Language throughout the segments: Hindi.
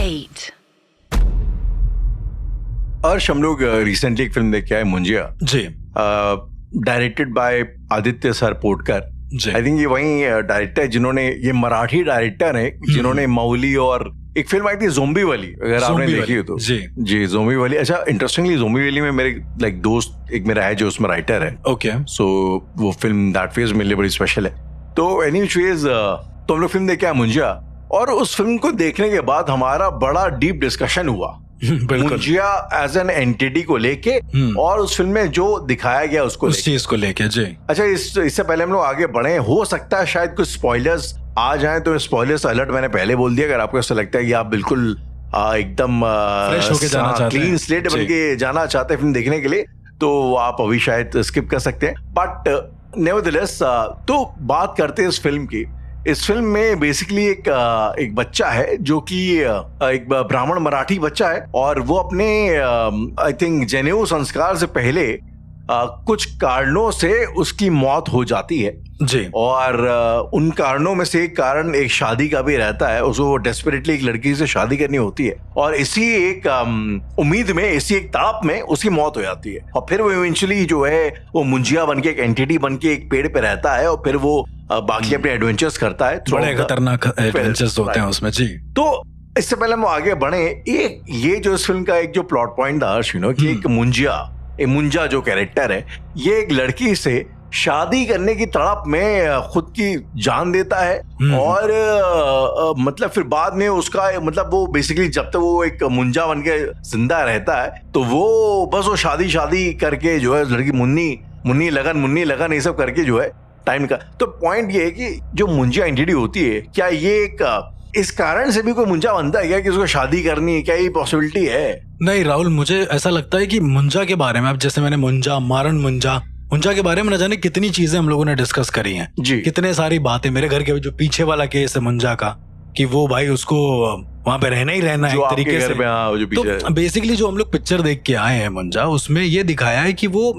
8. अर्श, हम लोग रिसेंटली एक फिल्म देख के आए, मुंजिया जी, डायरेक्टेड बाय आदित्य सरपोटकर। जी। आई थिंक ये वही डायरेक्टर है जिन्होंने, ये मराठी डायरेक्टर है जिन्होंने मौली और एक फिल्म आई थी ज़ोंबी वाली, अगर आपने देखी हो तो। जी, ज़ोंबी वाली। अच्छा, इंटरेस्टिंगली ज़ोंबी वाली में मेरे दोस्त एक मेरा है जो उसमें राइटर है। ओके। सो वो फिल्म दैट फेज मेरे लिए बड़ी स्पेशल है। तो एनीवेज तो हम लोग फिल्म देख के आए मुंजिया, और उस फिल्म को देखने के बाद हमारा बड़ा डीप डिस्कशन हुआ मुंजिया एज एन एंटिटी को लेके और उस फिल्म में जो दिखाया गया उसको उस चीज को लेके। जी। अच्छा, इससे पहले हम लोग आगे बढ़े, हो सकता है शायद कुछ स्पॉयलर्स आ जाएं, तो स्पॉयलर्स अलर्ट मैंने पहले बोल दिया। अगर आपको ऐसा लगता है कि आप बिल्कुल एकदम फ्रेश होके जाना चाहते हैं, क्लीन स्लेट बन के जाना चाहते हैं फिल्म देखने के लिए, तो आप अभी शायद स्किप कर सकते हैं। बट नेवरदलेस तो बात करते हैं इस फिल्म की। इस फिल्म में बेसिकली एक बच्चा है जो कि एक ब्राह्मण मराठी बच्चा है, और वो अपने आई थिंक जनेऊ संस्कार से पहले कुछ कारणों से उसकी मौत हो जाती है। जी। और उन कारणों में से एक कारण एक शादी का भी रहता है, उसको डेस्परेटली एक लड़की से शादी करनी होती है, और इसी एक उम्मीद में, इसी एक ताप में उसकी मौत हो जाती है। और फिर वो इवेंचुअली जो है वो मुंजिया बन के, एक एंटिटी बन के एक पेड़ पे रहता है, और फिर वो बाकी अपने एडवेंचर्स करता है। बड़े खतरनाक एडवेंचर्स होते हैं उसमें। जी। तो इससे पहले हम आगे बढ़े, ये जो इस फिल्म का एक जो प्लॉट पॉइंट था, कि एक मुंजा जो कैरेक्टर है, ये एक लड़की से शादी करने की तड़प में खुद की जान देता है, और मतलब फिर बाद में उसका मतलब वो बेसिकली जब तक वो एक मुंजा बन के जिंदा रहता है, तो वो बस वो शादी करके जो है लड़की मुन्नी लगन ये सब करके जो है टाइम का। तो पॉइंट ये है कि जो मुंजिया एंटिटी होती है, क्या ये एक इस कारण से भी कोई मुंजा बनता है क्या कि उसको शादी करनी है? क्या ये पॉसिबिलिटी है? नहीं राहुल, मुझे ऐसा लगता है कि मुंजा के बारे में, अब जैसे मैंने मारण मुंजा के बारे में न जाने कितनी चीजें हम लोगों ने डिस्कस करी हैं जी। कितने सारी बातें। मेरे घर के जो पीछे वाला केस है मुंजा का, कि वो भाई उसको वहां पे रहना ही रहना है एक तरीके से। तो बेसिकली जो हम लोग पिक्चर देख के आए हैं मुंजा, उसमें ये दिखाया है कि वो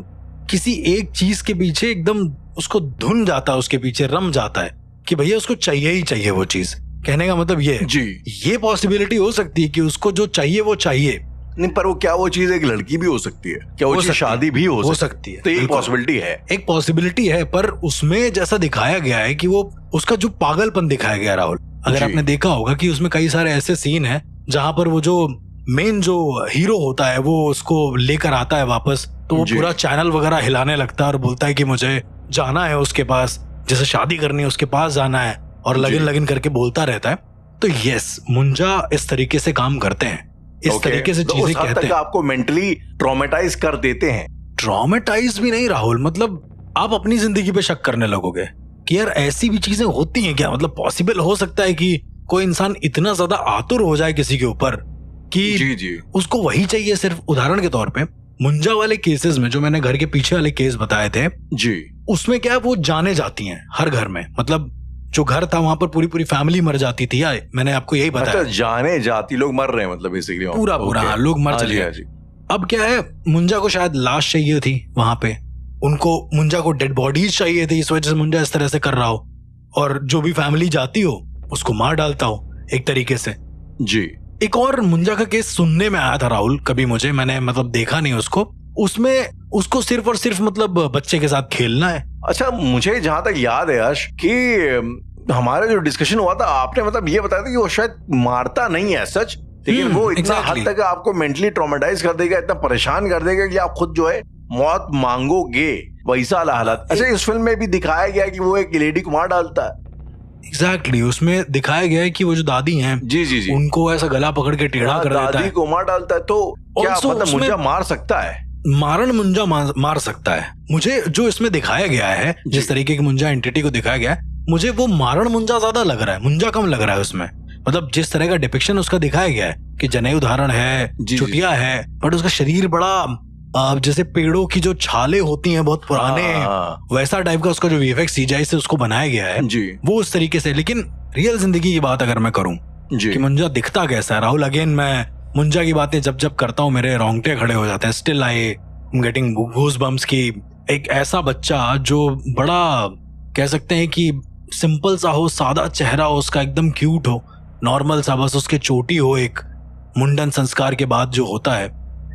किसी एक चीज के पीछे एकदम उसको धुन जाता है, उसके पीछे रम जाता है कि भैया उसको चाहिए ही चाहिए वो चीज। कहने का मतलब ये जी, ये पॉसिबिलिटी हो सकती है कि उसको जो चाहिए वो चाहिए। नहीं, पर वो क्या वो चीज एक लड़की भी हो सकती है? क्या वो चीज शादी भी हो सकती है? तो ये पॉसिबिलिटी है, एक पॉसिबिलिटी है। पर उसमें जैसा दिखाया गया है कि वो उसका जो पागलपन दिखाया गया राहुल, अगर आपने देखा होगा कि उसमें कई सारे ऐसे सीन हैं जहां पर वो जो मेन जो हीरो होता है वो उसको लेकर आता है वापस, तो वो पूरा चैनल वगैरह हिलाने लगता है और बोलता है कि मुझे जाना है उसके पास, जैसे शादी करनी है उसके पास जाना है, और लगन करके बोलता रहता है। तो यस, मुंजा इस तरीके से काम करते हैं, इस तरीके से चीजें कहते हैं, आपको मेंटली ट्रॉमेटाइज कर देते हैं। ट्रॉमेटाइज भी नहीं राहुल, मतलब आप अपनी जिंदगी पे शक करने लगोगे कि यार ऐसी भी चीजें होती हैं क्या? मतलब पॉसिबल हो सकता है कि कोई इंसान इतना ज्यादा आतुर हो जाए किसी के ऊपर कि जी। उसको वही चाहिए सिर्फ। उदाहरण के तौर पे मुंजा वाले केसेस में, जो मैंने घर के पीछे वाले केस बताए थे जी, उसमें क्या वो जाने जाती हैं हर घर में, मतलब जो घर था वहां पर पूरी फैमिली मर जाती थी। मैंने आपको यही बताया, जाने जाती लोग मर रहे हैं, मतलब बेसिकली पूरा लोग मर चले गए। अब क्या है, मुंजा को शायद लाश चाहिए थी वहां पे, उनको मुंजा को डेड बॉडीज चाहिए थी, इस वजह से मुंजा इस तरह से कर रहा हो, और जो भी फैमिली जाती हो उसको मार डालता हो एक तरीके से। जी। एक और मुंजा का केस सुनने में आया था राहुल, कभी मैंने मतलब देखा नहीं उसको, उसमें उसको सिर्फ और सिर्फ मतलब बच्चे के साथ खेलना है। अच्छा, मुझे जहां तक याद है यश कि हमारा जो डिस्कशन हुआ था, आपने मतलब ये बताया था कि वो शायद मारता नहीं है सच, लेकिन वो इतना हद तक आपको मेंटली ट्रॉमेटाइज कर देगा, इतना परेशान कर देगा कि आप खुद जो है मौत मांगोगे, वैसा हालत। अच्छा, इस फिल्म में भी दिखाया गया कि वो एक लेडी को मार डालता है। एग्जैक्टली, उसमें दिखाया गया है कि वो जो दादी हैं जी, उनको ऐसा गला पकड़ के टेढ़ा कर देता है, दादी को मार डालता है। तो क्या मतलब मुंजा मार सकता है? मारण मुंजा मार सकता है। मुझे जो इसमें दिखाया गया है, जिस तरीके की मुंजा एंटिटी को दिखाया गया है, मुझे वो मारण मुंजा ज्यादा लग रहा है, मुंजा कम लग रहा है उसमें। मतलब जिस तरह का डिपिक्शन उसका दिखाया गया है कि जनेऊ धारण है, चुटिया है, बट उसका शरीर बड़ा जैसे पेड़ों की जो छाले होती हैं बहुत पुराने, वैसा टाइप का उसका जो वीएफएक्स सीजीआई से उसको बनाया गया है वो उस तरीके से। लेकिन रियल जिंदगी की बात अगर मैं करूं कि मुंजा दिखता कैसा है राहुल, अगेन मैं मुंजा की बातें जब करता हूं मेरे रोंगटे खड़े हो जाते हैं। Still I am getting goosebumps की एक ऐसा बच्चा जो बड़ा कह सकते हैं कि सिंपल सा हो, सादा चेहरा हो उसका, एकदम क्यूट हो, नॉर्मल सा, बस उसके चोटी हो एक, मुंडन संस्कार के बाद जो होता है,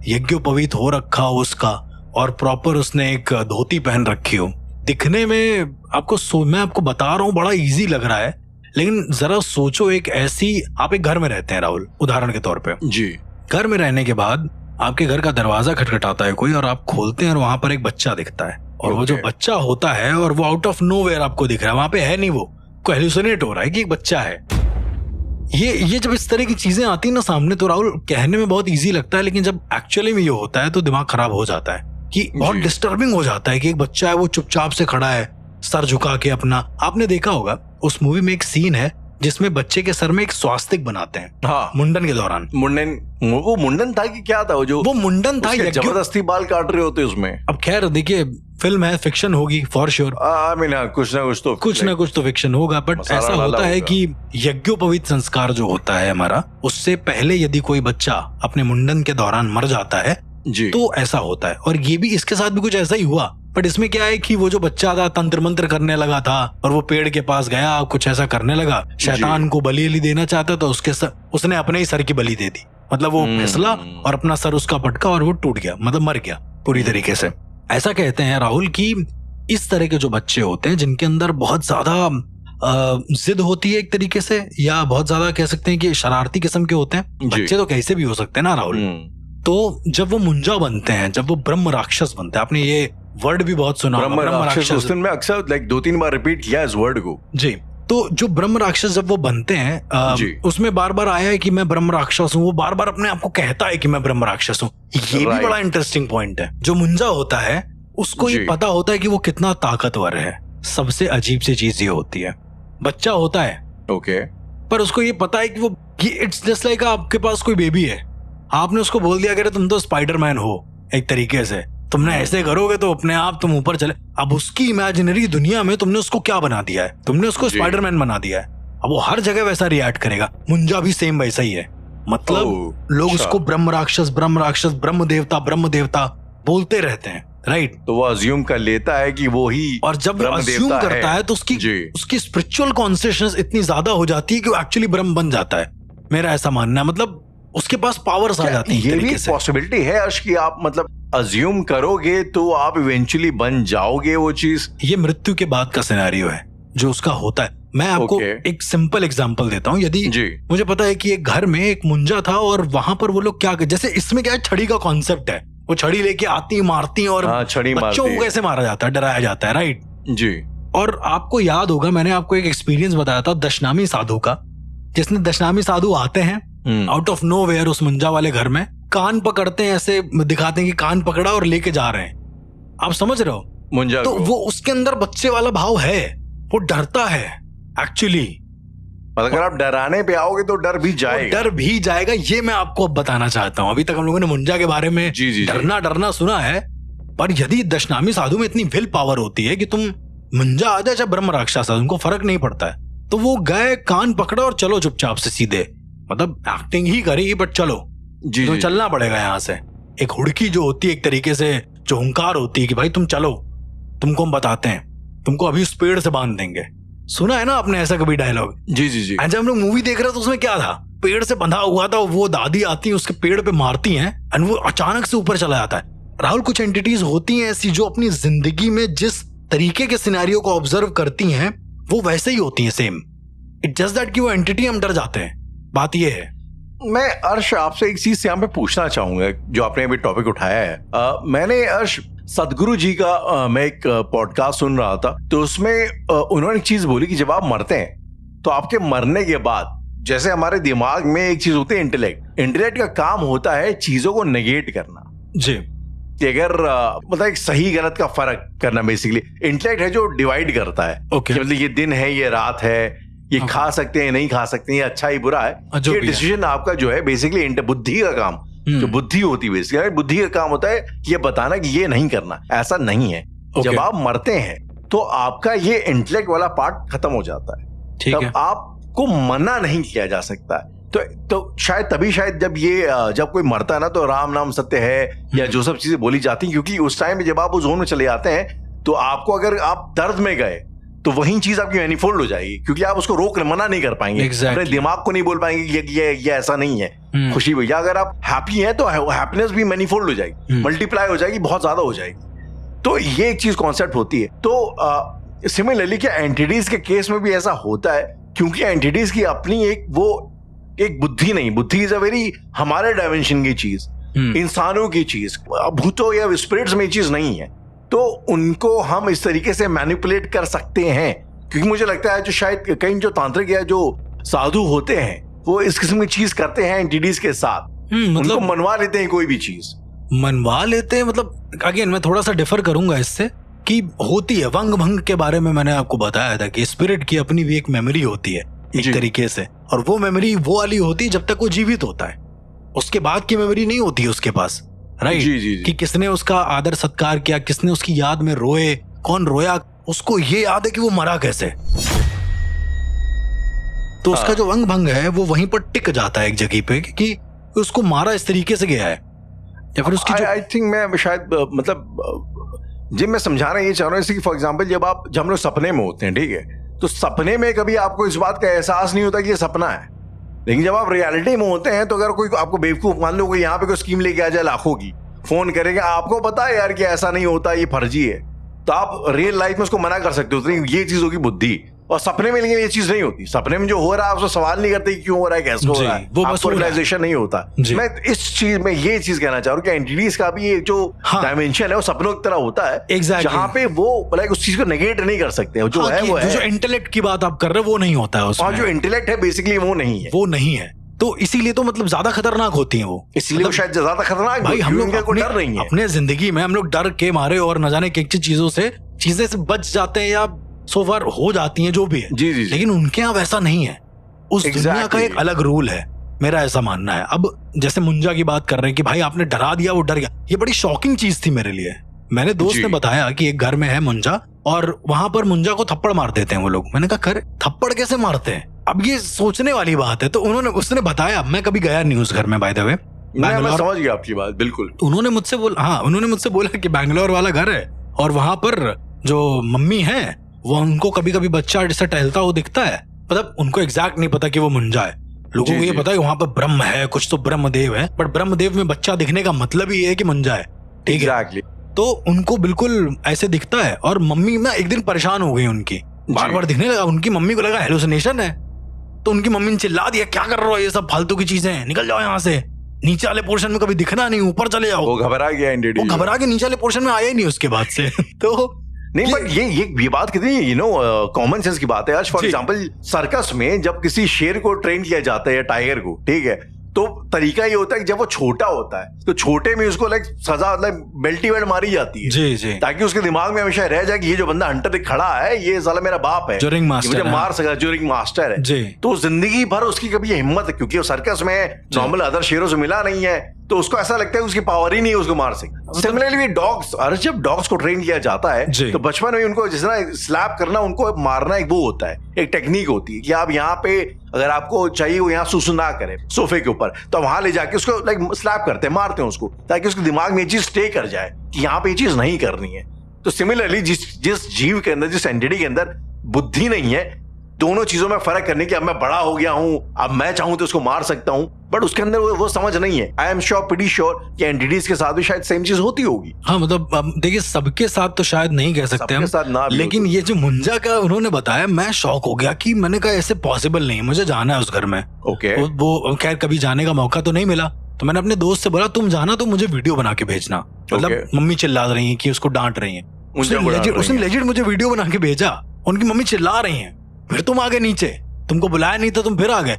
यज्ञोपवीत हो रखा हो उसका, और प्रॉपर उसने एक धोती पहन रखी हो, दिखने में आपको मैं आपको बता रहा हूँ बड़ा इजी लग रहा है, लेकिन जरा सोचो एक ऐसी, आप एक घर में रहते हैं राहुल, उदाहरण के तौर पे जी, घर में रहने के बाद आपके घर का दरवाजा खटखटाता है कोई, और आप खोलते हैं और वहां पर एक बच्चा दिखता है, और वो जो बच्चा होता है और वो आउट ऑफ नोवेयर आपको दिख रहा है, वहां पे है नहीं, वो को हेलुसिनेट हो रहा है कि एक बच्चा है। ये जब इस तरह की चीजें आती है ना सामने, तो राहुल कहने में बहुत इजी लगता है, लेकिन जब एक्चुअली में ये होता है तो दिमाग खराब हो जाता है, कि बहुत डिस्टर्बिंग हो जाता है कि एक बच्चा है वो चुपचाप से खड़ा है सर झुका के अपना। आपने देखा होगा उस मूवी में एक सीन है जिसमें बच्चे के सर में एक स्वास्तिक बनाते हैं, हाँ, मुंडन के दौरान। वो मुंडन था कि क्या था वो मुंडन था, जबरदस्ती बाल काट रहे होते उसमें। अब खैर देखिए, फिल्म है, फिक्शन होगी फॉर श्योर, कुछ ना कुछ तो फिक्शन होगा, बट ऐसा होता है कि यज्ञोपवीत संस्कार जो होता है हमारा, उससे पहले यदि कोई बच्चा अपने मुंडन के दौरान मर जाता है जी, तो ऐसा होता है। और ये भी इसके साथ भी कुछ ऐसा ही हुआ, बट इसमें क्या है कि वो जो बच्चा था तंत्र मंत्र करने लगा था, और वो पेड़ के पास गया, कुछ ऐसा करने लगा, शैतान को बलि देना चाहता था, उसने अपने ही सर की बलि दे दी, मतलब वो फिसला और अपना सर उसका पटका और वो टूट गया, मतलब मर गया पूरी तरीके से। ऐसा कहते हैं राहुल कि इस तरह के जो बच्चे होते हैं जिनके अंदर बहुत ज्यादा जिद होती है एक तरीके से, या बहुत ज्यादा कह सकते हैं कि शरारती किस्म के होते हैं, बच्चे तो कैसे भी हो सकते हैं ना राहुल, तो जब वो मुंजा बनते हैं, जब वो ब्रह्म राक्षस बनते हैं, आपने ये वर्ड भी बहुत सुना, ब्रह्म राक्षस, उस दिन में अक्सर 2-3 बार रिपीट किया इस वर्ड को जी। तो जो ब्रह्म राक्षस जब वो बनते हैं, उसमें बार बार आया है कि मैं ब्रह्म राक्षस हूँ, वो बार बार अपने आप को कहता है कि मैं ब्रह्म राक्षस हूँ। ये भी बड़ा इंटरेस्टिंग पॉइंट है। जो मुंजा होता है उसको ये पता होता है कि वो कितना ताकतवर है। सबसे अजीब सी चीज ये होती है, बच्चा होता है ओके, पर उसको ये पता है कि वो इट्स जस्ट लाइक आपके पास कोई बेबी है, आपने उसको बोल दिया कि तुम तो स्पाइडरमैन हो, एक तरीके से तुमने ऐसे करोगे तो अपने आप तुम ऊपर चले। अब उसकी इमेजिनरी दुनिया में तुमने उसको क्या बना दिया है, तुमने उसको स्पाइडरमैन बना दिया है। अब वो हर जगह वैसा रिएक्ट करेगा। मुंजा भी सेम वैसा ही है, मतलब लोग उसको ब्रह्म राक्षस, ब्रह्म देवता बोलते रहते हैं, राइट। तो वो अज्यूम कर लेता है कि वो ही, और जब अज्यूम करता है तो उसकी स्पिरिचुअल कॉन्शियसनेस इतनी ज्यादा हो जाती है कि वो एक्चुअली ब्रह्म बन जाता है। मेरा ऐसा मानना है, मतलब उसके पास पावर्स आ जाती है। ये भी पॉसिबिलिटी है अर्श कि आप मतलब अज्यूम करोगे तो आप इवेंचुअली बन जाओगे वो चीज। ये मृत्यु के बाद का सिनेरियो है जो उसका होता है। मैं आपको एक सिंपल एग्जांपल देता हूँ। यदि मुझे पता है कि एक घर में एक मुंजा था और वहां पर वो लोग क्या, जैसे इसमें क्या है, छड़ी का कॉन्सेप्ट है, वो छड़ी लेके आती मारती और बच्चों को कैसे मारा जाता है, डराया जाता है, राइट जी। और आपको याद होगा, मैंने आपको एक एक्सपीरियंस बताया था दशनामी साधु का, जिसने दशनामी साधु आते हैं आउट ऑफ नोवेयर उस मुंजा वाले घर में, कान पकड़ते हैं, ऐसे दिखाते हैं कि कान पकड़ा और लेके जा रहे हैं। आप समझ रहे हो मुंजा तो वो उसके अंदर बच्चे वाला भाव है, वो डरता है एक्चुअली। अगर आप डराने पे आओगे तो डर भी जाएगा, ये मैं आपको अब बताना चाहता हूँ। अभी तक हम लोगों ने मुंजा के बारे में डरना सुना है, पर यदि दशनामी साधु में इतनी विल पावर होती है कि तुम मुंजा आ जाए चाहे ब्रह्म राक्षस, उनको फर्क नहीं पड़ता है। तो वो गए, कान पकड़ा और चलो चुपचाप से सीधे, मतलब एक्टिंग ही करी बट चलो तो चलना पड़ेगा यहाँ से। एक हुड़की जो होती है, एक तरीके से जो हुंकार होती है कि भाई तुम चलो, तुमको हम बताते हैं, तुमको अभी उस पेड़ से बांध देंगे। सुना है ना आपने ऐसा कभी डायलॉग? जी। जब हम लोग मूवी देख रहे थे तो उसमें क्या था, पेड़ से बंधा हुआ था, वो दादी आती है उसके पेड़ पे मारती हैं और वो अचानक से ऊपर चला जाता है। राहुल, कुछ एंटिटीज होती हैं ऐसी जो अपनी जिंदगी में जिस तरीके के सिनेरियो को ऑब्जर्व करती हैं वो वैसे ही होती हैं सेम। इट जस्ट दैट कि वो एंटिटी हम डर जाते हैं। बात ये है। मैं अर्श आपसे एक चीज यहाँ पे पूछना चाहूंगा, जो आपने अभी टॉपिक उठाया है। मैंने अर्श सदगुरु जी का मैं एक पॉडकास्ट सुन रहा था, तो उसमें उन्होंने एक चीज बोली कि जब आप मरते हैं तो आपके मरने के बाद जैसे हमारे दिमाग में एक चीज होती है इंटेलेक्ट का काम होता है चीजों को नेगेट करना जी, कि अगर मतलब एक सही गलत का फर्क करना। बेसिकली इंटेलेक्ट है जो डिवाइड करता है, मतलब ये दिन है, ये रात है, ये खा सकते हैं, नहीं खा सकते हैं, ये अच्छा ही बुरा है। ये डिसीजन आपका जो है बेसिकली बुद्धि का काम, जो बुद्धि होती है बेसिकली, बुद्धि का काम होता है ये बताना कि ये नहीं करना, ऐसा नहीं है। जब आप मरते हैं तो आपका ये इंटेलेक्ट वाला पार्ट खत्म हो जाता है, तब आपको मना नहीं किया जा सकता है। तो शायद तभी जब कोई मरता है ना तो राम नाम सत्य है या जो सब चीजें बोली जाती हैं, क्योंकि उस टाइम जब आप उस जोन में चले जाते हैं तो आपको, अगर आप दर्द में गए तो वही चीज आपकी मैनिफोल्ड हो जाएगी, क्योंकि आप उसको मना नहीं कर पाएंगे। अपने दिमाग को नहीं बोल पाएंगे ये ऐसा नहीं है, खुशी या अगर आप हैप्पी हैं तो हैप्पीनेस भी मैनीफोल्ड हो जाएगी, मल्टीप्लाई हो जाएगी, बहुत ज्यादा हो जाएगी। तो ये एक चीज कॉन्सेप्ट होती है। तो सिमिलरली क्या एंटिटीज के केस में भी ऐसा होता है, क्योंकि एंटिटीज की अपनी एक बुद्धि नहीं, बुद्धि इज अ वेरी हमारे डायमेंशन की चीज, इंसानों की चीज, भूतों या स्पिरिट्स में चीज नहीं है। तो उनको हम इस तरीके से मैनिपुलेट कर सकते हैं, क्योंकि मुझे लगता है जो शायद कई जो तांत्रिक या जो साधु होते हैं वो इस किस्म की चीज करते हैं एंटिटीज के साथ, उनको मनवा लेते हैं, कोई भी चीज मनवा लेते हैं। मतलब अगेन मैं थोड़ा सा डिफर करूंगा इससे कि होती है वंग भंग के बारे में मैंने आपको बताया था कि स्पिरिट की अपनी भी एक मेमोरी होती है एक तरीके से, और वो मेमोरी वो वाली होती है जब तक वो जीवित होता है, उसके बाद की मेमोरी नहीं होती है उसके पास, राइट? कि किसने उसका आदर सत्कार किया, किसने उसकी याद में रोए, कौन रोया, उसको ये याद है कि वो मरा कैसे। तो उसका जो वंग भंग है वो वहीं पर टिक जाता है एक जगह पे कि उसको मारा इस तरीके से गया है, या फिर उसकी आई थिंक मैं शायद मतलब जब मैं समझाना ये चाह रहा हूँ, फॉर एग्जाम्पल जब हम लोग सपने में होते हैं, ठीक है, तो सपने में कभी आपको इस बात का एहसास नहीं होता कि ये सपना है, लेकिन जब आप रियलिटी में होते हैं तो अगर कोई आपको बेवकूफ मान लो, कोई यहाँ पे कोई स्कीम लेके आ जाए लाखों की, फोन करेगा, आपको पता है यार कि ऐसा नहीं होता, ये फर्जी है, तो आप रियल लाइफ में उसको मना कर सकते हो, तो ये चीज होगी बुद्धि। और सपने में लेकिन ये चीज नहीं होती, सपने में जो हो रहा है आपसे सवाल नहीं करते क्यों हो रहा है, कैसे हो रहा है, वो आपको रियलाइजेशन नहीं होता। मैं इस चीज में ये चीज कहना चाह रहा हूँ कि एंटिटीज का भी एक जो डायमेंशन है वो सपनों की तरह होता है, जहाँ पे वो लाइक उस चीज को नेगेट नहीं कर सकते, जो है वो है। जो इंटेलेक्ट की बात आप कर रहे हो वो नहीं होता है उसमें, और जो इंटेलेक्ट है बेसिकली वो नहीं है, तो इसीलिए तो मतलब ज्यादा खतरनाक होती हैं वो, इसलिए मतलब शायद ज्यादा खतरनाक। भाई हम लोग को डर नहीं है अपने जिंदगी में, हम लोग डर के मारे और न जाने किन चीजों से बच जाते हैं या सो फार हो जाती हैं जो भी है, जी। लेकिन उनके यहाँ वैसा नहीं है, उस दुनिया का एक अलग रूल है, मेरा ऐसा मानना है। अब जैसे मुंजा की बात कर रहे हैं कि भाई आपने डरा दिया, वो डर गया, ये बड़ी शॉकिंग चीज थी मेरे लिए। मेरे दोस्त ने बताया कि एक घर में है मुंजा और वहां पर मुंजा को थप्पड़ मार देते हैं वो लोग। मैंने कहा कर थप्पड़ कैसे मारते हैं? अब ये सोचने वाली बात है। तो उसने बताया, मैं कभी गया नहीं उस घर में, बाय द वे। मैं समझ गया आपकी बात बिल्कुल। उन्होंने मुझसे बोला कि बैंगलोर वाला घर है और वहां पर जो मम्मी है वो उनको कभी कभी बच्चा जैसा टहलता हुआ दिखता है, मतलब उनको एग्जैक्ट नहीं पता कि वो मुंजा है। लोगों को ये पता है वहां पर ब्रह्म है, कुछ तो ब्रह्मदेव है, बट ब्रह्मदेव में बच्चा दिखने का मतलब ही है कि मुंजा है, ठीक है। तो उनको बिल्कुल ऐसे दिखता है और मम्मी ना एक दिन परेशान हो गई, उनकी बार बार दिखने लगा, उनकी मम्मी को लगा हेलुसिनेशन है, तो उनकी मम्मी ने चिल्ला दिया, क्या कर रहे हो, ये सब फालतू की चीजें, निकल जाओ यहाँ से, नीचे वाले पोर्शन में कभी दिखना नहीं, ऊपर चले जाओ। वो घबरा गया, वो घबरा के नीचे वाले पोर्शन में आया ही नहीं उसके बाद से। तो नहीं, बट ये बात कितनी कॉमन सेंस की बात है आज। फॉर एग्जांपल सर्कस में जब किसी शेर को ट्रेन किया जाता है या टाइगर को, ठीक है, तो तरीका ये होता है कि जब वो छोटा होता है तो छोटे में उसको लाइक सजा, मतलब बेल्टी वेल्ट मारी जाती है, जी, ताकि उसके दिमाग में हमेशा रह जाए कि ये जो बंदा हंटर खड़ा है ये साला मेरा बाप है, जो रिंग मास्टर मुझे मार सका, जो रिंग मास्टर है। तो जिंदगी भर उसकी कभी ये हिम्मत है, क्योंकि वो सर्कस में नॉर्मल अदर शेरों से मिला नहीं है, तो उसको ऐसा लगता है उसकी पावर ही नहीं है उसको मार सके। सिमिलरली डॉग्स, और जब डॉग्स को ट्रेन किया जाता है तो बचपन में उनको जिस तरह स्लैप करना, उनको मारना एक वो होता है, एक टेक्निक होती है कि आप यहाँ पे अगर आपको चाहिए वो यहाँ सुसु ना करे सोफे के ऊपर, तो वहां ले जाके उसको लाइक स्लैप करते हैं, मारते हैं उसको, ताकि उसके दिमाग में ये चीज स्टे कर जाए कि यहाँ पे ये चीज नहीं करनी है। तो सिमिलरली जिस जीव के अंदर, जिस एंटिटी के अंदर बुद्धि नहीं है, दोनों चीजों में फर्क करने की, अब मैं बड़ा हो गया हूं, अब मैं चाहूं तो उसको मार सकता हूं, बट उसके अंदर वो समझ नहीं है। I am sure, pretty sure कि एंटिटीज के साथ भी शायद सेम चीज होती होगी। हाँ, मतलब देखिए सबके साथ तो शायद नहीं कह सकते हम, साथ ना, लेकिन ये जो मुंजा का उन्होंने बताया, मैं शॉक हो गया कि मैंने कहा ऐसे पॉसिबल नहीं, मुझे जाना है उस घर में। ओके, वो खैर कभी जाने का मौका तो नहीं मिला, तो मैंने अपने दोस्त से बोला तुम जाना तो मुझे वीडियो बना के भेजना। मतलब मम्मी चिल्ला रही है कि उसको डांट रही है, उसने लेजिट मुझे वीडियो बना के भेजा, उनकी मम्मी चिल्ला रही है, फिर तुम आ गए नीचे, तुमको बुलाया नहीं था, तुम फिर आ गए।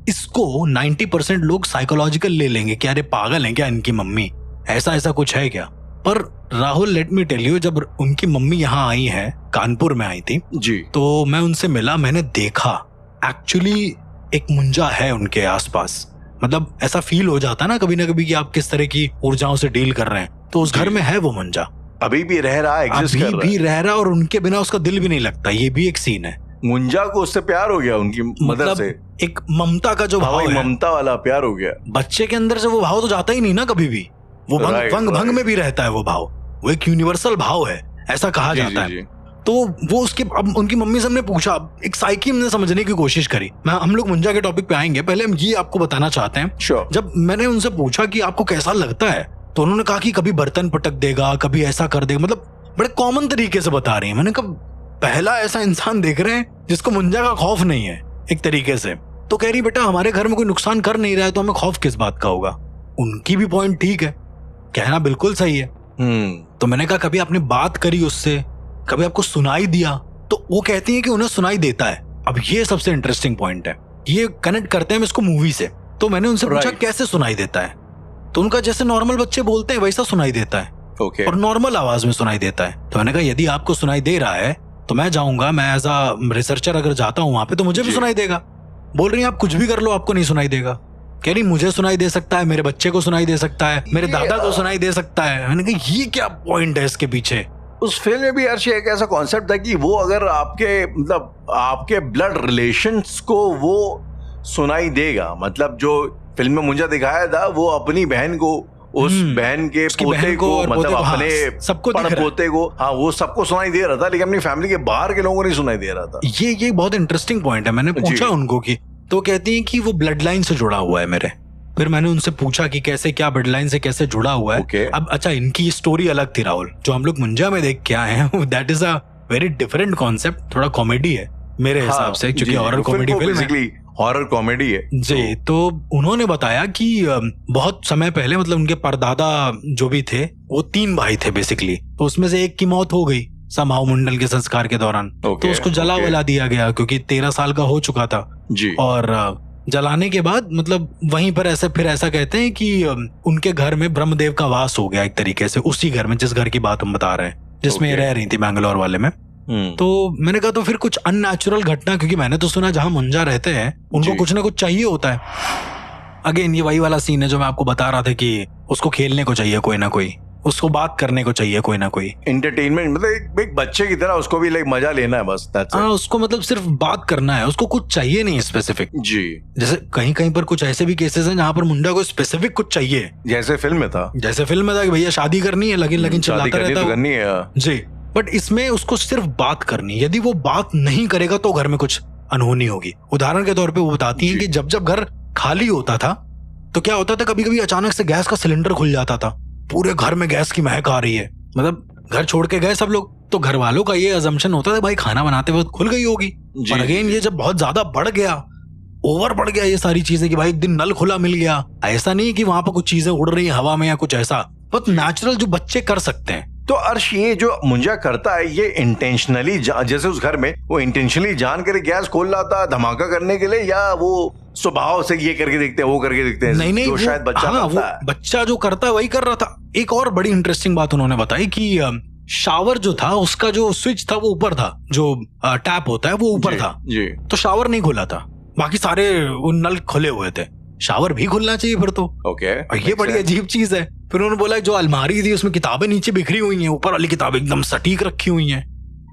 इसको 90% लोग साइकोलॉजिकल ले लेंगे कि अरे पागल है क्या इनकी मम्मी, ऐसा कुछ है क्या। पर Rahul, let me tell you, जब उनकी मम्मी यहाँ आई है, कानपुर में आई थी जी, तो मैं उनसे मिला, मैंने देखा एक्चुअली एक मुंजा है उनके आसपास। मतलब ऐसा फील हो जाता है ना कभी कि आप किस तरह की ऊर्जाओं से डील कर रहे हैं, तो उस घर में है वो मुंजा, अभी भी रह रहा है, अभी रह रहा है, और उनके बिना उसका दिल भी नहीं लगता। ये भी एक सीन है। मुंजा को उससे प्यार हो गया, उनकी मदर से एक ममता का जो भाव है, ममता वाला प्यार हो गया। बच्चे के अंदर से वो भाव तो जाता ही नहीं ना कभी भी, वो भंग में भी रहता है वो भाव, वो एक यूनिवर्सल भाव है, ऐसा कहा जाता है। तो वो उसके अब उनकी मम्मी से हमने पूछा, एक साइकी हमने समझने की कोशिश करी। हम लोग मुंजा के टॉपिक पे आएंगे, पहले हम ये आपको बताना चाहते हैं। Sure. जब मैंने उनसे पूछा कि आपको कैसा लगता है, तो उन्होंने कहा कि कभी बर्तन पटक देगा, कभी ऐसा कर देगा, मतलब बड़े कॉमन तरीके से बता रही है। मैंने कहा पहला ऐसा इंसान देख रहे हैं जिसको मुंजा का खौफ नहीं है एक तरीके से। तो कह रही बेटा हमारे घर में कोई नुकसान कर नहीं रहा है तो हमें खौफ किस बात का होगा। उनकी भी पॉइंट ठीक है, कहना बिल्कुल सही है। तो मैंने कहा कभी आपने बात करी उससे, कभी आपको सुनाई दिया? तो वो कहती है कि उन्हें सुनाई देता है। अब ये सबसे इंटरेस्टिंग पॉइंट है, ये कनेक्ट करते हैं हम इसको मूवी से। तो मैंने उनसे पूछा कैसे सुनाई देता है, तो उनका जैसे नॉर्मल बच्चे बोलते हैं वैसा सुनाई देता है। Okay. और नॉर्मल आवाज में सुनाई देता है। तो मैंने कहा यदि आपको सुनाई दे रहा है तो मैं जाऊंगा, मैं एज अ रिसर्चर अगर जाता हूँ वहां पे तो मुझे भी सुनाई देगा। बोल रही है आप कुछ भी कर लो आपको नहीं सुनाई देगा। कह रही मुझे सुनाई दे सकता है, मेरे बच्चे को सुनाई दे सकता है, मेरे दादा को सुनाई दे सकता है। मैंने कहा ये क्या पॉइंट है इसके पीछे। उस फिल्म में भी अर्श एक ऐसा कॉन्सेप्ट था कि वो अगर आपके मतलब आपके ब्लड रिलेशंस को वो सुनाई देगा, मतलब जो फिल्म में मुंजा दिखाया था वो अपनी बहन को, उस बहन के पोते को, मतलब अपने सबको पोते को, हाँ वो सबको सुनाई दे रहा था, लेकिन अपनी फैमिली के बाहर के लोगों को नहीं सुनाई दे रहा था। ये बहुत इंटरेस्टिंग पॉइंट है। मैंने पूछा उनको कि, तो कहती हैं कि वो ब्लड लाइन से जुड़ा हुआ है मेरे। फिर मैंने उनसे पूछा कि कैसे, क्या ब्लड लाइन से कैसे जुड़ा हुआ है। अब अच्छा इनकी स्टोरी अलग थी राहुल, जो हम लोग मुंजा में देख के आए हैं that is a very different concept, थोड़ा कॉमेडी है मेरे हिसाब से, क्योंकि हॉरर कॉमेडी फिल्म है, हॉरर कॉमेडी है जी। तो उन्होंने बताया कि बहुत समय पहले, मतलब उनके परदादा जो भी थे वो 3 भाई थे बेसिकली, तो उसमें से एक की मौत हो गई समाव मुंडल के संस्कार के दौरान। तो उसको जला वला दिया गया क्योंकि 13 साल का हो चुका था जी। और जलाने के बाद मतलब वहीं पर ऐसे फिर ऐसा कहते हैं कि उनके घर में ब्रह्मदेव का वास हो गया एक तरीके से, उसी घर में जिस घर की बात हम बता रहे हैं, जिसमें ये रह रही थी बैंगलोर वाले में। तो मैंने कहा तो फिर कुछ अननेचुरल घटना, क्योंकि मैंने तो सुना जहां मुंजा रहते हैं उनको कुछ ना कुछ चाहिए होता है। अगेन ये वही वाला सीन है जो मैं आपको बता रहा था कि उसको खेलने को चाहिए कोई ना कोई, उसको बात करने को चाहिए कोई ना कोई, एंटरटेनमेंट, मतलब एक बच्चे की तरह उसको भी लाइक मजा लेना है बस। हाँ उसको मतलब सिर्फ बात करना है, उसको कुछ चाहिए नहीं स्पेसिफिक जी। जैसे कहीं कहीं पर कुछ ऐसे भी केसेस हैं जहाँ पर मुंडा को स्पेसिफिक कुछ चाहिए, जैसे फिल्म में था कि भैया शादी करनी है, लेकिन चिल्लाता रहता है करनी है जी। बट इसमें उसको सिर्फ बात करनी, यदि वो बात नहीं करेगा तो घर में कुछ अनहोनी होगी। उदाहरण के तौर पे वो बताती हैं कि जब जब घर खाली होता था तो क्या होता था, कभी कभी अचानक से गैस का सिलेंडर खुल जाता था, पूरे घर में गैस की महक आ रही है, मतलब घर छोड़ के गए सब लोग, तो घर वालों का ये अजम्पशन होता था भाई खाना बनाते वक्त खुल गई होगी। और अगेन ये जब बहुत ज्यादा बढ़ गया, ओवर बढ़ गया ये सारी चीजें कि भाई एक दिन नल खुला मिल गया, ऐसा नहीं कि वहां पर कुछ चीजें उड़ रही है हवा में या कुछ ऐसा, बहुत नेचुरल जो बच्चे कर सकते हैं। तो अर्श ये जो मुंजा करता है ये इंटेंशनली, जैसे उस घर में वो इंटेंशनली जान कर गैस खोल रहा था धमाका करने के लिए, या वो स्वभाव से ये करके देखते हैं वो करके देखते हैं? नहीं जो शायद बच्चा करता है, बच्चा जो करता है वही कर रहा था। एक और बड़ी इंटरेस्टिंग बात उन्होंने बताई कि शावर जो था उसका जो स्विच था वो ऊपर था, जो टैप होता है वो ऊपर था जी। तो शावर नहीं खुला था, बाकी सारे नल खुले हुए थे, शावर भी खुलना चाहिए फिर तो। ओके, ये बड़ी अजीब चीज है। फिर उन्होंने बोला जो अलमारी थी उसमें किताबें नीचे बिखरी हुई हैं, ऊपर वाली किताबें एकदम सटीक रखी हुई हैं,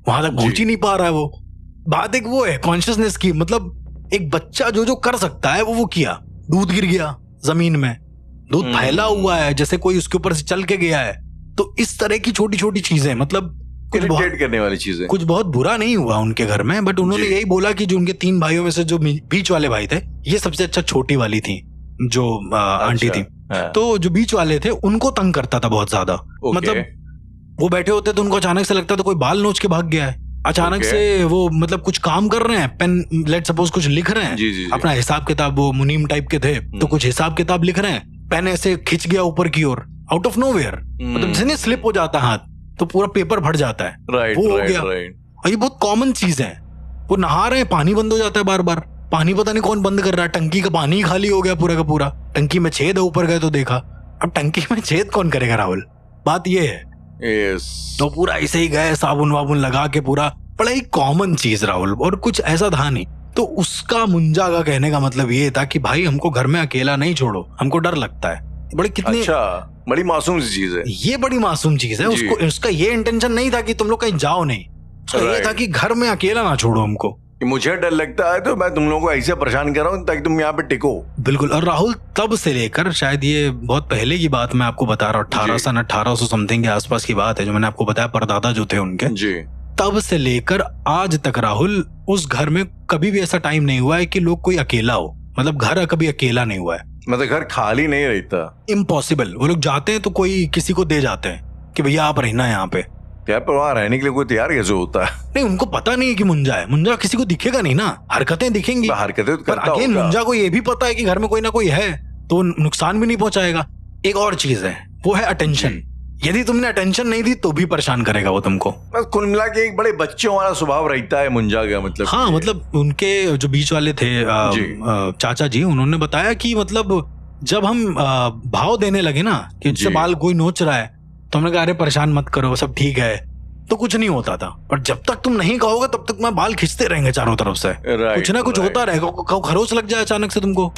वहां तक पहुंच ही नहीं पा रहा है वो। बात एक वो है कॉन्शियसनेस की, मतलब एक बच्चा जो जो कर सकता है वो किया। दूध गिर गया जमीन में, दूध फैला हुआ है जैसे कोई उसके ऊपर से चल के गया है, तो इस तरह की छोटी छोटी चीजें, मतलब कुछ बहुत करने वाली चीजें, कुछ बहुत बुरा नहीं हुआ उनके घर में। बट उन्होंने यही बोला कि जो उनके 3 भाइयों में से जो बीच वाले भाई थे, ये सबसे अच्छा छोटी वाली थी जो आंटी थी, तो जो बीच वाले थे उनको तंग करता था बहुत ज्यादा। मतलब वो बैठे होते तो उनको अचानक से लगता था कोई बाल नोच के भाग गया है, अचानक से वो मतलब कुछ काम कर रहे हैं, पेन लेट सपोज कुछ लिख रहे हैं, अपना हिसाब किताब, वो मुनीम टाइप के थे तो कुछ हिसाब किताब लिख रहे हैं, पेन ऐसे खिंच गया ऊपर की ओर आउट ऑफ नोवेयर, मतलब जैसे स्लिप हो जाता हाथ तो पूरा पेपर फट जाता है, वो हो गया। और ये बहुत कॉमन चीज है। वो नहा रहे हैं, पानी बंद हो जाता है बार बार, पानी पता नहीं कौन बंद कर रहा है, टंकी का पानी खाली हो गया पूरा का पूरा, टंकी में छेद है, ऊपर गए तो देखा, अब टंकी में छेद कौन करेगा राहुल, बात ये है। तो पूरा ऐसे ही गए साबुन वाबुन लगा के, पूरा बड़ा ही कॉमन चीज राहुल, और कुछ ऐसा था नहीं। तो उसका मुंजा का कहने का मतलब ये था कि भाई हमको घर में अकेला नहीं छोड़ो, हमको डर लगता है। बड़ी कितनी बड़ी मासूम चीज है ये, बड़ी मासूम चीज है। उसको उसका ये इंटेंशन नहीं था कि तुम लोग कहीं जाओ नहीं, उसका ये था कि घर में अकेला ना छोड़ो हमको, मुझे डर लगता है तो मैं तुम लोगों को ऐसे परेशान कर रहा हूँ ताकि तुम यहाँ पे टिको। बिल्कुल। और राहुल तब से लेकर, शायद ये बहुत पहले की बात मैं आपको बता रहा हूँ, 1800 समथिंग के आसपास की बात है, जो मैंने आपको बताया परदादा जो थे उनके, जी। तब से लेकर आज तक राहुल उस घर में कभी भी ऐसा टाइम नहीं हुआ है कि लोग कोई अकेला हो, मतलब घर कभी अकेला नहीं हुआ है। मतलब घर खाली नहीं रहता, इम्पॉसिबल। वो लोग जाते हैं तो कोई किसी को दे जाते हैं कि भैया आप रहना यहाँ पे। क्या पर वहां रहने के लिए कोई तैयार कैसे होता है? नहीं, उनको पता नहीं है कि मुंजा है। मुंजा किसी को दिखेगा नहीं ना, हरकतें दिखेंगी, हरकतें तो पर करता अगेन होगा। मुंजा को ये भी पता है कि घर में कोई ना कोई है तो नुकसान भी नहीं पहुंचाएगा। एक और चीज है, वो है अटेंशन। यदि तुमने अटेंशन नहीं दी तो भी परेशान करेगा वो तुमको। बस कुल मिला के एक बड़े बच्चों वाला स्वभाव रहता है मुंजा का, मतलब हाँ, मतलब उनके जो बीच वाले थे चाचा जी, उन्होंने बताया कि मतलब जब हम भाव देने लगे ना कि इससे बाल कोई नोच रहा है तो हमने कहा अरे परेशान मत करो, सब ठीक है, तो कुछ नहीं होता था। पर जब तक तुम नहीं कहोगे तब तक मैं बाल खींचते रहेंगे चारों तरफ से, कुछ ना कुछ होता रहेगा। खरोच लग जाए अचानक से तुमको,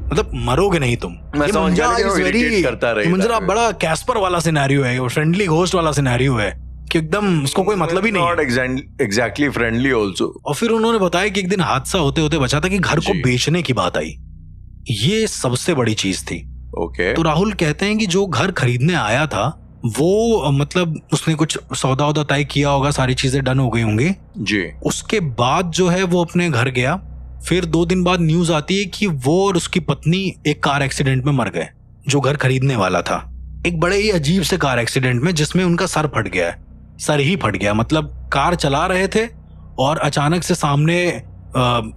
मतलब मरोगे नहीं तुम। मैं समझ गया कि वो irritate करता रहेगा। मुंजा बड़ा कैस्पर वाला सिनेरियो है, फ्रेंडली घोस्ट वाला सिनेरियो है कि एकदम उसको कोई मतलब ही नहीं है। Not exactly friendly also. और फिर उन्होंने बताया कि एक दिन हादसा होते होते बचा था कि घर को बेचने की बात आई। ये सबसे बड़ी चीज थी। ओके। तो राहुल कहते हैं कि जो घर खरीदने आया था वो मतलब उसने कुछ सौदा वौदा तय किया होगा, सारी चीजें डन हो गई होंगी जी। उसके बाद जो है वो अपने घर गया। फिर 2 दिन बाद न्यूज आती है कि वो और उसकी पत्नी एक कार एक्सीडेंट में मर गए, जो घर खरीदने वाला था। एक बड़े ही अजीब से कार एक्सीडेंट में जिसमें उनका सर फट गया है, सर ही फट गया। मतलब कार चला रहे थे और अचानक से सामने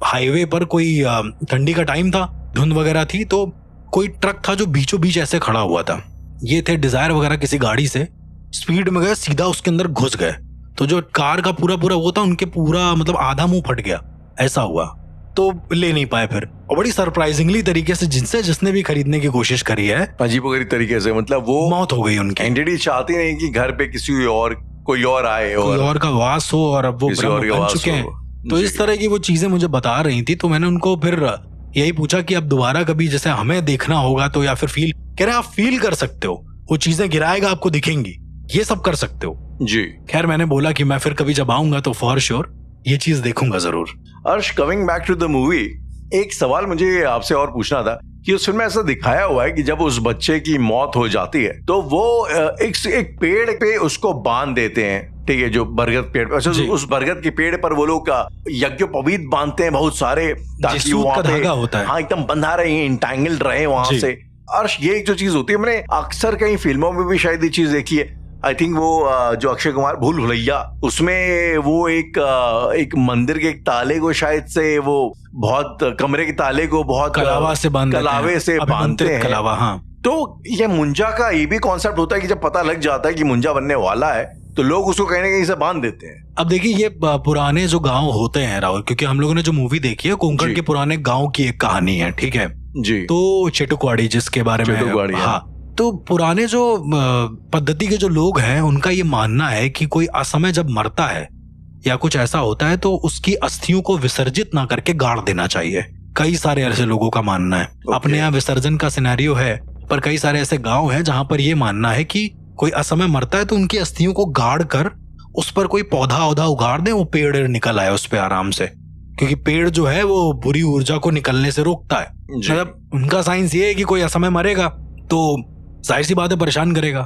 हाईवे पर कोई ठंडी का टाइम था, धुंध वगैरह थी, तो कोई ट्रक था जो बीचों बीच ऐसे खड़ा हुआ था। ये थे डिजायर वगैरह किसी गाड़ी से, स्पीड में गए, सीधा उसके अंदर घुस गए। तो जो कार का पूरा वो था, उनके पूरा मतलब आधा मुंह फट गया, ऐसा हुआ। तो ले नहीं पाए फिर। और बड़ी सरप्राइजिंगली तरीके से जिसने भी खरीदने की कोशिश करी है, अजीबोगरीब तरीके से, मतलब वो मौत हो गई उनकी। एंटिटी चाहती नहीं कि घर पे किसी और कोई और आए कोई और का वास हो, और अब वो बन चुके हैं। तो इस तरह की वो चीजें मुझे बता रही थी। तो मैंने उनको फिर यही पूछा कि अब दोबारा कभी जैसे हमें देखना होगा तो, या फिर फील, कह रहे आप फील कर सकते हो, वो चीजें गिराएगा आपको दिखेंगी, ये सब कर सकते हो जी। खैर मैंने बोला कि मैं फिर कभी जब आऊंगा तो फॉर श्योर ये चीज देखूंगा जरूर। Arsh, coming back to the movie, एक सवाल मुझे आपसे और पूछना था कि उस फिल्म में ऐसा दिखाया हुआ है कि जब उस बच्चे की मौत हो जाती है तो वो एक पेड़ पे उसको बांध देते हैं, ठीक है, जो बरगद पेड़ पे। अच्छा, उस बरगद के पेड़ पर वो लोग यज्ञोपवीत बांधते हैं बहुत सारे, ताकि वो धागा होता है, हाँ, एकदम बंधा रहे, इंटैंगल्ड रहे वहां से। अर्श, ये एक जो चीज होती है, मैंने अक्सर कई फिल्मों में भी शायद ये चीज देखी है। आई थिंक वो जो अक्षय कुमार भूल भुलैया, उसमें वो एक मंदिर के एक ताले को शायद से वो बहुत कमरे के ताले को बहुत कलावे से बांधते हैं। कलावा, हाँ। तो ये मुंजा का ये भी कॉन्सेप्ट होता है कि जब पता लग जाता है कि मुंजा बनने वाला है तो लोग उसको कहीं ना कहीं से बांध देते हैं। अब देखिए, ये पुराने जो गांव होते हैं राहुल, क्योंकि हम लोगों ने जो मूवी देखी है कोंकण के पुराने गांव की एक कहानी है, ठीक है जी। तो चेटुकवाड़ी जिसके बारे में, हाँ, तो पुराने जो पद्धति के जो लोग हैं उनका ये मानना है कि कोई असमय जब मरता है या कुछ ऐसा होता है तो उसकी अस्थियों को विसर्जित ना करके गाड़ देना चाहिए। कई सारे ऐसे लोगों का मानना है। अपने यहाँ विसर्जन का सिनेरियो है, पर कई सारे ऐसे गांव हैं जहां पर ये मानना है कि कोई असमय मरता है तो उनकी अस्थियों को गाड़ कर उस पर कोई पौधा औधा उगाड़ दे, वो पेड़ निकल आए उस पर आराम से, क्योंकि पेड़ जो है वो बुरी ऊर्जा को निकलने से रोकता है। मतलब उनका साइंस ये है कि कोई असमय मरेगा तो जाहिर सी बात है परेशान करेगा,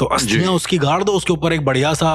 तो अस्थियां उसकी गाड़ दो, उसके ऊपर एक बढ़िया सा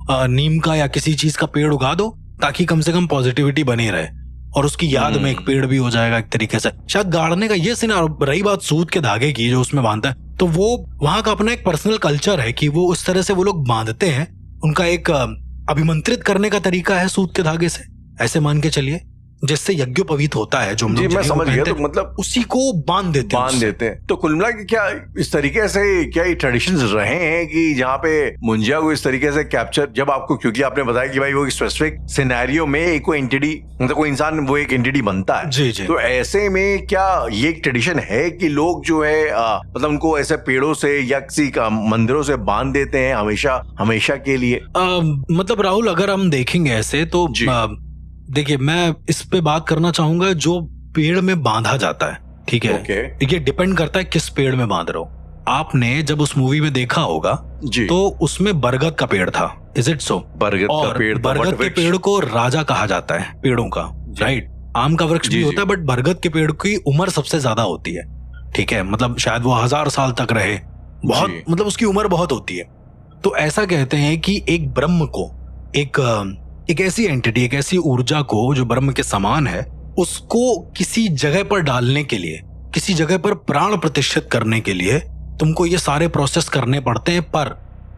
नीम का या किसी चीज का पेड़ उगा दो, ताकि कम से कम पॉजिटिविटी बनी रहे, और उसकी याद में एक पेड़ भी हो जाएगा एक तरीके से। शायद गाड़ने का ये सीन। रही बात सूत के धागे की जो उसमें बांधता है, तो वो वहां का अपना एक पर्सनल कल्चर है कि वो उस तरह से वो लोग बांधते हैं। उनका एक अभिमंत्रित करने का तरीका है सूत के धागे से, ऐसे मान के चलिए, जिससे यज्ञोपवीत होता है जो जी, मैं समझ गया। तो मतलब उसी को बांध देते हैं। तो कुल मिला के क्या इस तरीके से क्या ये ट्रेडिशंस रहे हैं कि जहाँ पे मुंजिया को इस तरीके से कैप्चर, जब आपको, क्योंकि आपने बताया कि भाई वो स्पेसिफिक सिनेरियो में एक कोई एंटिटी, मतलब कोई इंसान वो एक एंटिटी बनता है जी जी। तो ऐसे में क्या ये एक ट्रेडिशन है कि लोग जो है मतलब उनको ऐसे पेड़ों से या किसी का मंदिरों से बांध देते हैं हमेशा के लिए? मतलब राहुल, अगर हम देखेंगे ऐसे तो देखिए, मैं इस पे बात करना चाहूंगा जो पेड़ में बांधा जाता है, ठीक है। ये डिपेंड करता है किस पेड़ में बांध रहे हो। आपने जब उस मूवी में देखा होगा जी, तो उसमें बरगद का पेड़ था, इज इट सो? बरगद के पेड़ को राजा कहा जाता है पेड़ों का, राइट। आम का वृक्ष भी होता है, बट बरगद के पेड़ की उम्र सबसे ज्यादा होती है, ठीक है। मतलब शायद वो 1000 साल तक रहे, बहुत, मतलब उसकी उम्र बहुत होती है। तो ऐसा कहते हैं कि एक ब्रह्म को एक ऐसी एंटिटी, एक ऐसी ऊर्जा को जो ब्रह्म के समान है, उसको किसी जगह पर डालने के लिए, किसी जगह पर प्राण प्रतिष्ठित करने के लिए तुमको ये सारे प्रोसेस करने पड़ते हैं। पर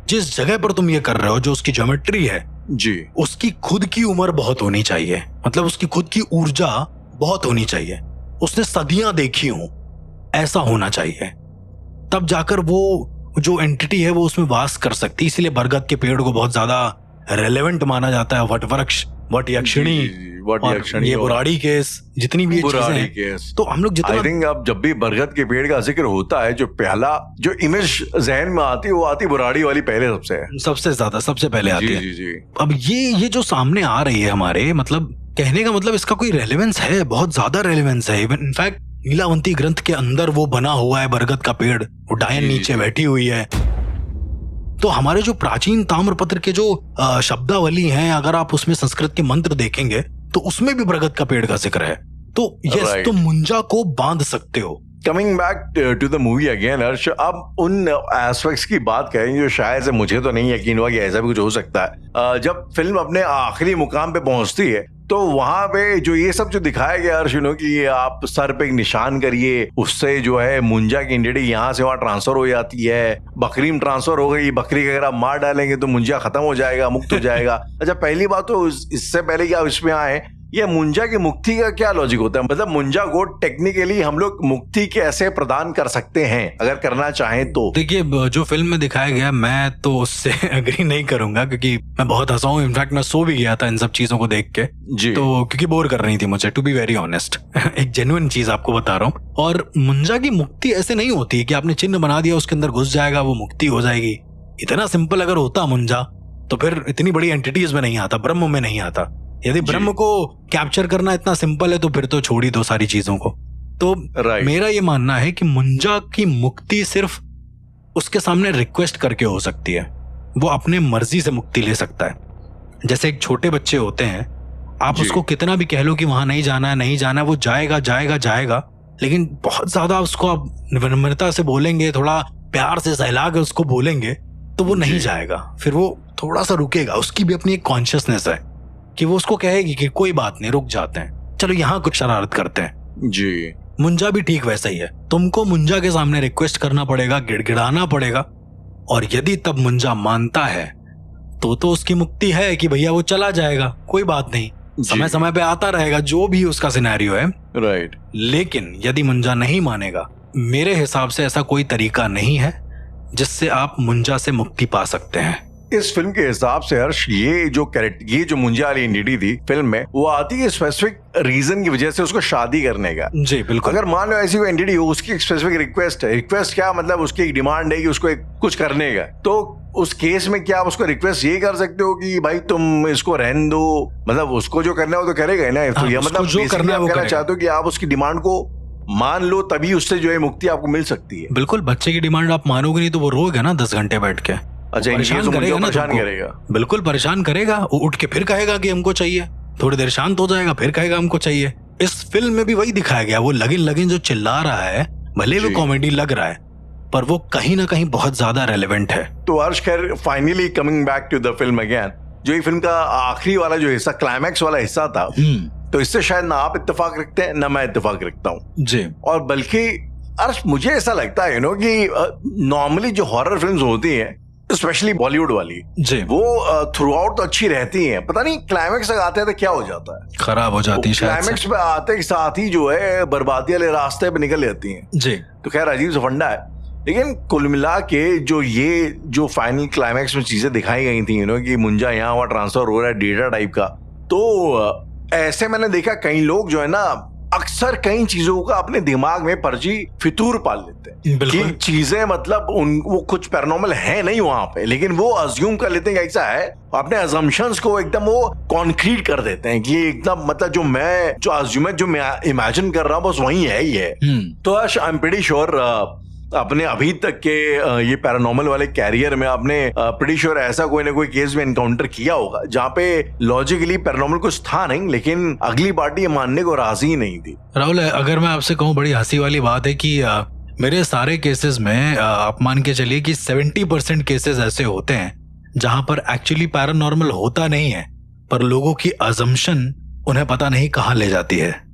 जिस जगह पर तुम ये कर रहे हो, जो उसकी ज्योमेट्री है जी, उसकी खुद की उम्र बहुत होनी चाहिए, मतलब उसकी खुद की ऊर्जा बहुत होनी चाहिए, उसने सदियां देखी हो, ऐसा होना चाहिए, तब जाकर वो जो एंटिटी है वो उसमें वास कर सकती है। इसीलिए बरगद के पेड़ को बहुत ज्यादा रेलेवेंट माना जाता है। वट वृक्ष, वट यक्षिणी, और ये बुराड़ी केस, जितनी भी ये चीजें हैं, तो हम लोग जितना आई थिंक अब जब भी बरगद के पेड़ का जिक्र होता है, जो पहला जो इमेज जहन में आती है वो आती बुराड़ी वाली पहले सबसे ज्यादा, सबसे पहले आती है। जी। अब ये जो सामने आ रही है हमारे, मतलब कहने का मतलब इसका कोई रेलेवेंस है, बहुत ज्यादा रेलेवेंस है। इवन इनफैक्ट नीलावंती ग्रंथ के अंदर वो बना हुआ है बरगद का पेड़, वो डायन नीचे बैठी हुई है। तो हमारे जो प्राचीन ताम्रपत्र के जो शब्दावली हैं, अगर आप उसमें संस्कृत के मंत्र देखेंगे तो उसमें भी बरगद का पेड़ का जिक्र है। तो यस, तुम मुंजा को बांध सकते हो। Coming back to the movie again Harsh, अब उन एस्पेक्ट्स की बात करें जो शायद से मुझे तो नहीं यकीन हुआ कि ऐसा भी कुछ हो सकता है। जब फिल्म अपने आखिरी मुकाम पे पहुंचती है तो वहां पे जो ये सब जो दिखाया गया हर्ष, कि आप सर पे एक निशान करिए, उससे जो है मुंजा की एंटिटी यहाँ से वहां ट्रांसफर हो जाती है, बकरी में ट्रांसफर हो गई, बकरी का अगर आप मार डालेंगे तो मुंजा खत्म हो जाएगा, मुक्त हो जाएगा। अच्छा, पहली बात तो इससे पहले कि आप इसमें आए, ये मुंजा की मुक्ति का क्या लॉजिक होता है? मतलब मुंजा को टेक्निकली हम लोग मुक्ति कैसे प्रदान कर सकते हैं अगर करना चाहें तो? देखिए, जो फिल्म में दिखाया गया, मैं तो उससे एग्री नहीं करूंगा, क्योंकि मैं बहुत हंसा हूं। इनफैक्ट मैं सो भी गया था इन सब चीजों को देख के जी। तो क्योंकि बोर कर रही थी मुझे, टू बी वेरी ऑनेस्ट। एक जेन्युइन चीज आपको बता रहा हूँ। और मुंजा की मुक्ति ऐसे नहीं होती है कि आपने चिन्ह बना दिया, उसके अंदर घुस जाएगा, वो मुक्ति हो जाएगी। इतना सिंपल अगर होता मुंजा तो फिर इतनी बड़ी एंटिटीज में नहीं आता, ब्रह्म में नहीं आता। यदि ब्रह्म को कैप्चर करना इतना सिंपल है तो फिर तो छोड़ ही दो सारी चीजों को। तो मेरा ये मानना है कि मुंजा की मुक्ति सिर्फ उसके सामने रिक्वेस्ट करके हो सकती है। वो अपने मर्जी से मुक्ति ले सकता है। जैसे एक छोटे बच्चे होते हैं, आप उसको कितना भी कह लो कि वहां नहीं जाना है, नहीं जाना है, वो जाएगा जाएगा जाएगा। लेकिन बहुत ज्यादा उसको आप विनम्रता से बोलेंगे, थोड़ा प्यार से सहला के उसको बोलेंगे तो वो नहीं जाएगा। फिर वो थोड़ा सा रुकेगा। उसकी भी अपनी एक कॉन्शियसनेस है कि वो उसको कहेगी कि कोई बात नहीं, रुक जाते हैं, चलो यहाँ कुछ शरारत करते हैं। जी, मुंजा भी ठीक वैसा ही है। तुमको मुंजा के सामने रिक्वेस्ट करना पड़ेगा, गिड़गिड़ाना पड़ेगा, और यदि तब मुंजा मानता है तो उसकी मुक्ति है कि भैया वो चला जाएगा, कोई बात नहीं, समय समय पे आता रहेगा, जो भी उसका सिनेरियो है। राइट। लेकिन यदि मुंजा नहीं मानेगा, मेरे हिसाब से ऐसा कोई तरीका नहीं है जिससे आप मुंजा से मुक्ति पा सकते हैं। इस फिल्म के हिसाब से हर्ष, ये जो मुंजा वाली एंटिटी थी फिल्म में, वो आती है स्पेसिफिक रीजन की वजह से, उसको शादी करने का। जी बिल्कुल। अगर मान लो ऐसी कोई एंटिटी हो, उसकी एक स्पेसिफिक रिक्वेस्ट है। रिक्वेस्ट क्या मतलब? उसकी एक डिमांड है कि उसको कुछ करने का। तो उस केस में क्या आप उसको रिक्वेस्ट ये कर सकते हो कि भाई तुम इसको रहने दो? मतलब उसको जो करना है वो तो करेगा ही ना। तो ये मतलब जो करना है वो कहना चाहते हो कि आप उसकी डिमांड को मान लो, तभी उससे जो है मुक्ति आपको मिल सकती है। बिल्कुल। बच्चे की डिमांड आप मानोगे नहीं तो वो रोएगा ना 10 घंटे बैठ के। अच्छा, परेशान करेगा ना, परेशान करेगा। बिल्कुल परेशान करेगा। वो उठ के फिर कहेगा कि हमको चाहिए, थोड़ी देर शांत हो जाएगा, फिर कहेगा हमको चाहिए। इस फिल्म में भी वही दिखाया गया। वो लगिन लगिन जो चिल्ला रहा है, भले वो कॉमेडी लग रहा है, पर वो कहीं ना कहीं बहुत ज्यादा रेलेवेंट है। तो हर्ष, खैर finally coming back to the film again, जो ये फिल्म का आखिरी वाला जो हिस्सा, क्लाइमैक्स वाला हिस्सा था, तो इससे शायद ना आप इत्तेफाक रखते हैं ना मैं इत्तेफाक रखता हूँ जी। और बल्कि अर्श, मुझे ऐसा लगता है कि नॉर्मली जो हॉरर फिल्म्स होती हैं, स्पेशली बॉलीवुड वाली जी, वो थ्रू आउट तो अच्छी रहती हैं। पता नहीं क्लाइमैक्स तक आते हैं तो क्या हो जाता है, खराब हो जाती है। क्लाइमैक्स पे आते के साथ ही जो है बर्बादी वाले रास्ते पे निकल जाती हैं जी। तो खैर अजीब सा फंडा है। लेकिन कुल मिला के जो फाइनल क्लाइमैक्स में चीजें दिखाई गई थी, कि मुंजा यहाँ वहाँ ट्रांसफर हो रहा है, डेटा टाइप का, तो ऐसे मैंने देखा कई लोग जो है ना, अक्सर कई चीजों का अपने दिमाग में फर्जी फितूर पाल लेते हैं कि चीजें मतलब वो कुछ पैरानॉर्मल है नहीं वहां पे, लेकिन वो अज्यूम कर लेते हैं कि ऐसा है, अपने अजम्पशंस को एकदम वो कॉन्क्रीट कर देते हैं कि एकदम मतलब जो मैं इमेजिन कर रहा हूँ बस वही है ही है। तो आई एम प्रीटी श्योर अपने अभी तक के ये पैरानॉर्मल वाले कैरियर में आपने प्रीटी श्योर ऐसा कोई ना कोई केस में एनकाउंटर किया होगा जहाँ पे लॉजिकली पैरानॉर्मल कुछ था नहीं, लेकिन अगली पार्टी ये मानने को राजी ही नहीं थी। राहुल, अगर मैं आपसे कहूँ, बड़ी हंसी वाली बात है कि मेरे सारे केसेस में आप मान के चलिए कि 70% केसेस ऐसे होते हैं जहां पर एक्चुअली पैरानॉर्मल होता नहीं है, पर लोगों की अजम्पशन उन्हें पता नहीं कहां ले जाती है।